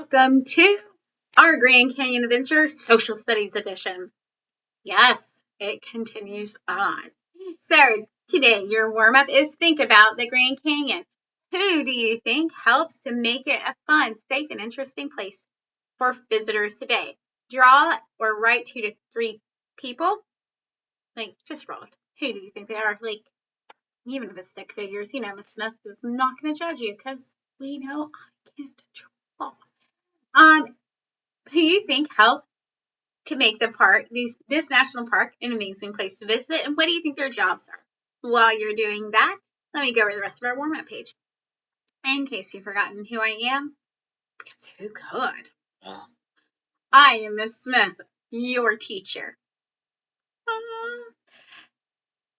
Welcome to our Grand Canyon Adventure Social Studies Edition. Yes, it continues on. So today your warm-up is think about the Grand Canyon. Who do you think helps to make it a fun, safe, and interesting place for visitors today? Draw or write 2 to 3 people. Just roll it. Who do you think they are? Even if it's stick figures, Miss Smith is not going to judge you because we know I can't draw. Who you think helped to make the park, this national park, an amazing place to visit, and what do you think their jobs are? While you're doing that, let me go over the rest of our warm-up page. In case you've forgotten who I am, because who could? I am Miss Smith, your teacher.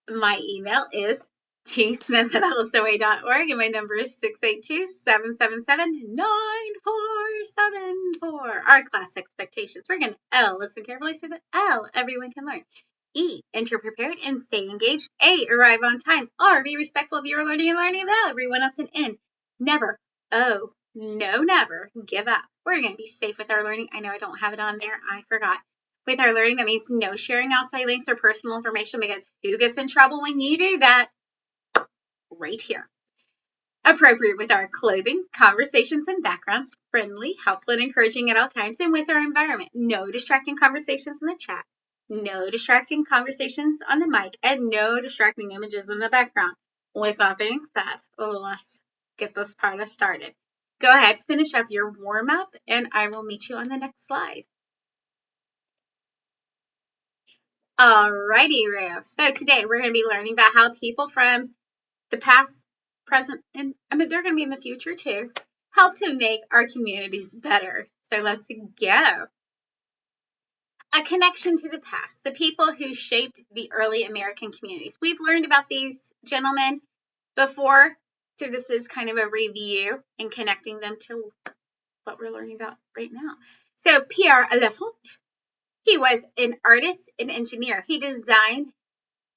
My email is tsmith@lsoa.org, and my number is 682-777-9474. Our class expectations. We're going to L, listen carefully so that L, everyone can learn. E, enter prepared and stay engaged. A, arrive on time. R, be respectful of your learning and learning of everyone else. And N, never. O, no, never give up. We're going to be safe with our learning. I know I don't have it on there. I forgot. With our learning, that means no sharing outside links or personal information, because who gets in trouble when you do that? Right here. Appropriate with our clothing, conversations, and backgrounds. Friendly, helpful, and encouraging at all times. And with our environment. No distracting conversations in the chat. No distracting conversations on the mic. And no distracting images in the background. With that being said, let's get this part started. Go ahead, finish up your warm-up, and I will meet you on the next slide. Alrighty, Roo. So today we're going to be learning about how people from the past, present, and they're going to be in the future too, help to make our communities better. So let's go. A connection to the past, the people who shaped the early American communities. We've learned about these gentlemen before, so this is kind of a review and connecting them to what we're learning about right now. So Pierre L'Enfant. He was an artist and engineer. He designed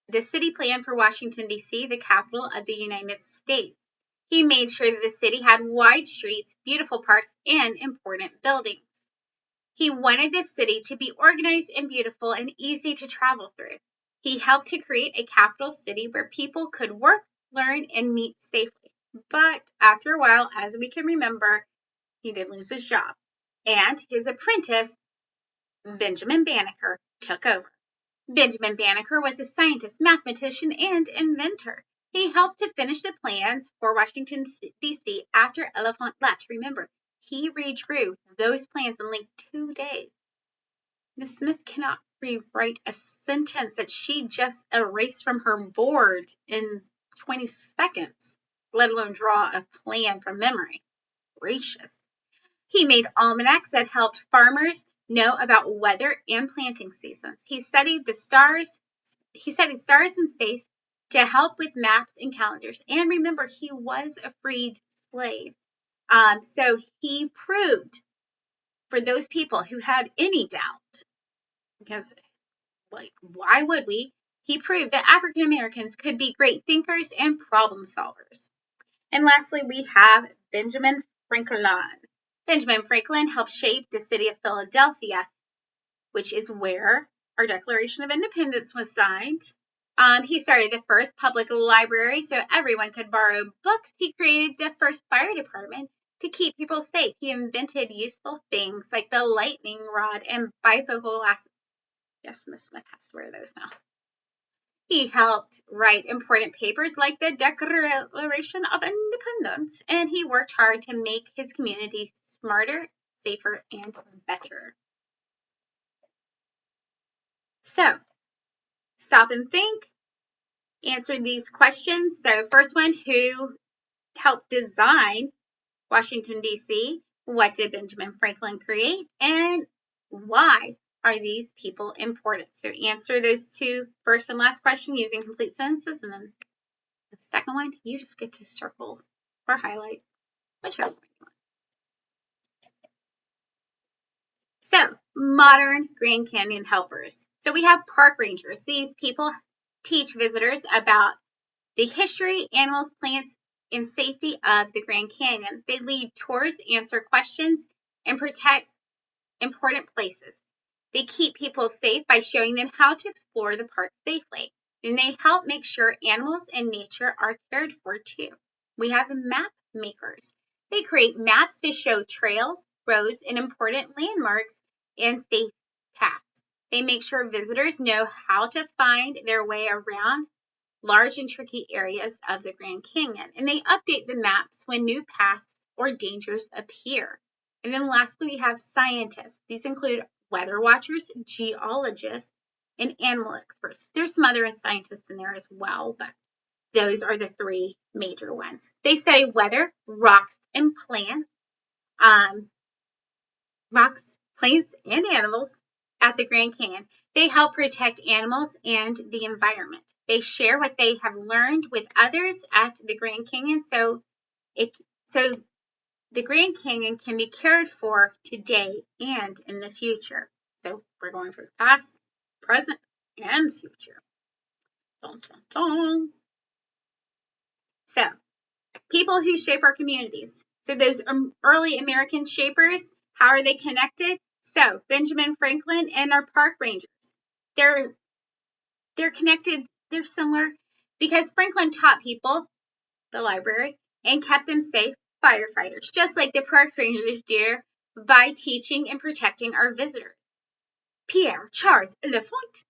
the city plan for Washington, D.C., the capital of the United States. He made sure that the city had wide streets, beautiful parks, and important buildings. He wanted the city to be organized and beautiful and easy to travel through. He helped to create a capital city where people could work, learn, and meet safely. But after a while, as we can remember, he did lose his job, and his apprentice, Benjamin Banneker, took over. Benjamin Banneker was a scientist, mathematician, and inventor. He helped to finish the plans for Washington, D.C. after L'Enfant left. Remember, he redrew those plans in like 2 days. Miss Smith cannot rewrite a sentence that she just erased from her board in 20 seconds, let alone draw a plan from memory. Gracious. He made almanacs that helped farmers know about weather and planting seasons. He studied stars in space to help with maps and calendars. And remember, he was a freed slave. So he proved for those people who had any doubt, because why would we? He proved that African Americans could be great thinkers and problem solvers. And lastly, we have Benjamin Franklin. Benjamin Franklin helped shape the city of Philadelphia, which is where our Declaration of Independence was signed. He started the first public library so everyone could borrow books. He created the first fire department to keep people safe. He invented useful things like the lightning rod and bifocal glasses. Yes, Miss Smith has to wear those now. He helped write important papers like the Declaration of Independence, and he worked hard to make his community smarter, safer, and better. So, stop and think. Answer these questions. So, first one, who helped design Washington, D.C.? What did Benjamin Franklin create? And why are these people important? So, answer those two first and last questions using complete sentences, and then the second one, you just get to circle or highlight whichever one you want. So, modern Grand Canyon helpers. So we have park rangers. These people teach visitors about the history, animals, plants, and safety of the Grand Canyon. They lead tours, answer questions, and protect important places. They keep people safe by showing them how to explore the park safely. And they help make sure animals and nature are cared for too. We have map makers. They create maps to show trails, roads, and important landmarks and safe paths. They make sure visitors know how to find their way around large and tricky areas of the Grand Canyon. And they update the maps when new paths or dangers appear. And then lastly, we have scientists. These include weather watchers, geologists, and animal experts. There's some other scientists in there as well, but those are the three major ones. They study weather, rocks, and plants, um, rocks, plants, and animals at the Grand Canyon. They help protect animals and the environment. They share what they have learned with others at the Grand Canyon so the Grand Canyon can be cared for today and in the future. So we're going for the past, present, and future. Dun, dun, dun. So people who shape our communities. So those early American shapers, how are they connected? So Benjamin Franklin and our park rangers, they're connected. They're similar because Franklin taught people the library and kept them safe. Firefighters, just like the park rangers do by teaching and protecting our visitors. Pierre Charles L'Enfant,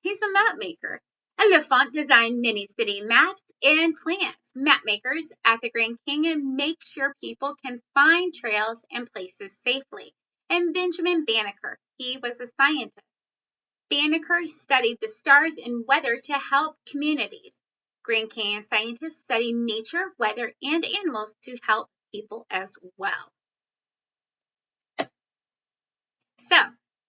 he's a map maker. L'Enfant designed many city maps and plans. Map makers at the Grand Canyon make sure people can find trails and places safely. And Benjamin Banneker, he was a scientist. Banneker studied the stars and weather to help communities. Grand Canyon scientists study nature, weather, and animals to help people as well. So,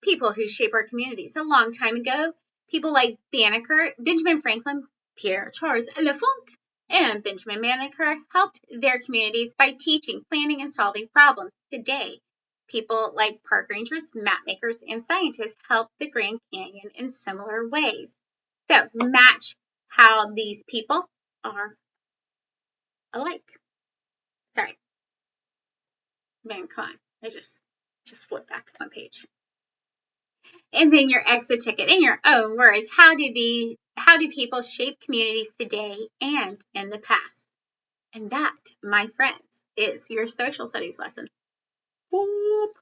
people who shape our communities. A long time ago, people like Banneker, Benjamin Franklin, Pierre Charles L'Enfant, and Benjamin Banneker helped their communities by teaching, planning, and solving problems. Today, people like park rangers, map makers, and scientists help the Grand Canyon in similar ways. So, match how these people are alike. Sorry. Man, come on. I just flipped back one page. And then your exit ticket in your own words. How do people shape communities today and in the past? And that, my friends, is your social studies lesson. Boop.